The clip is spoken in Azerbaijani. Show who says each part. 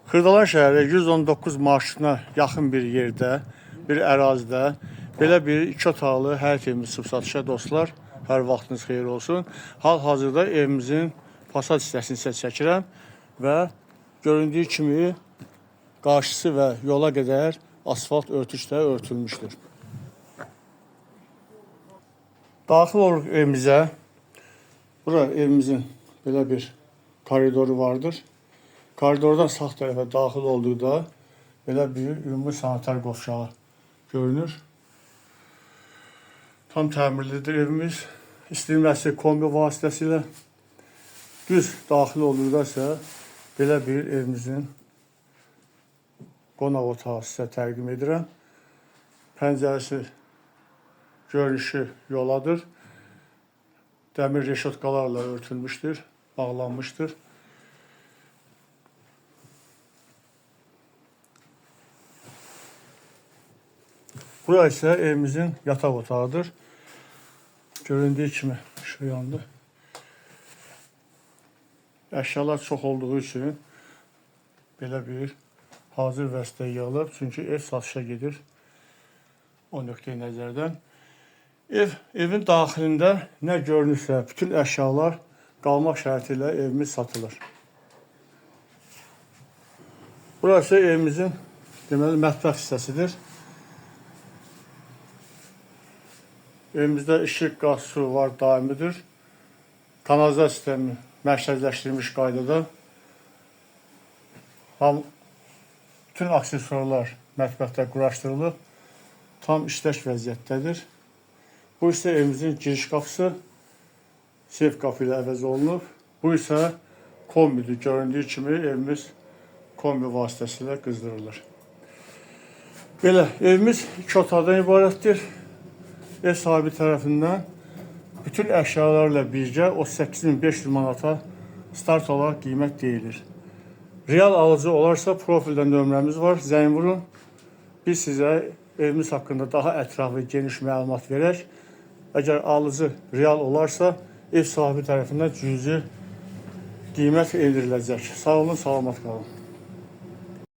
Speaker 1: Xırdalan şəhəri 119 marşrutuna yaxın bir yerdə, bir ərazidə belə bir 2 otaqlı həyət evimiz çıxıb satışa dostlar. Hər vaxtınız xeyir olsun. Hal-hazırda evimizin fasad hissəsini sizə çəkirəm və göründüyü kimi qarşısı və yola qədər asfalt örtüşlə örtülmüşdür. Daxil oluruq evimizə. Bura evimizin belə bir koridoru vardır. Koridordan sağ tərəfə daxil olduqda belə bir ümumi sanitar qovşağı görünür. Tam təmirlidir evimiz. İstinməsi kombi vasitəsilə. Düz daxil olduqda isə belə bir evimizin qonaq otağı sizə təqdim edirəm. Pəncərəsi görünüşü yoladır. Dəmir reşotkalarla örtülmüşdür, bağlanmışdır. Bura isə evimizin yataq otağıdır. Göründüyü kimi şu yandı. Əşyalar çox olduğu üçün belə bir hazır vəziyyətə yığılıb. Çünki ev satışa gedir o nöqteyi nəzərdən. Evin daxilində nə görünürsə, bütün əşyalar qalmaq şərti ilə evimiz satılır. Burası evimizin deməli mətbəx hissəsidir. Evimizdə işıq, qaz, su var, daimidir. Kanalizasiya sistemi mərkəzləşdirilmiş qaydada. Bütün aksesuarlar mətbəxdə quraşdırılıb, tam işləş vəziyyətdədir. Bu isə evimizin giriş qapısı, seyf qapı ilə əvəz olunub. Bu isə kombidir. Göründüyü kimi evimiz kombi vasitəsilə qızdırılır. Belə, evimiz 2 otaqdan ibarətdir. Ev sahibi tərəfindən bütün əşyalarla birgə 38.500 manata start olaraq qiymət deyilir. Real alıcı olarsa profildə nömrəmiz var, zəng vurun. Biz sizə evimiz haqqında daha ətraflı geniş məlumat verək. Əgər alıcı real olarsa ev sahibi tərəfindən cüzi qiymət endiriləcək. Sağ olun, salamat qalın.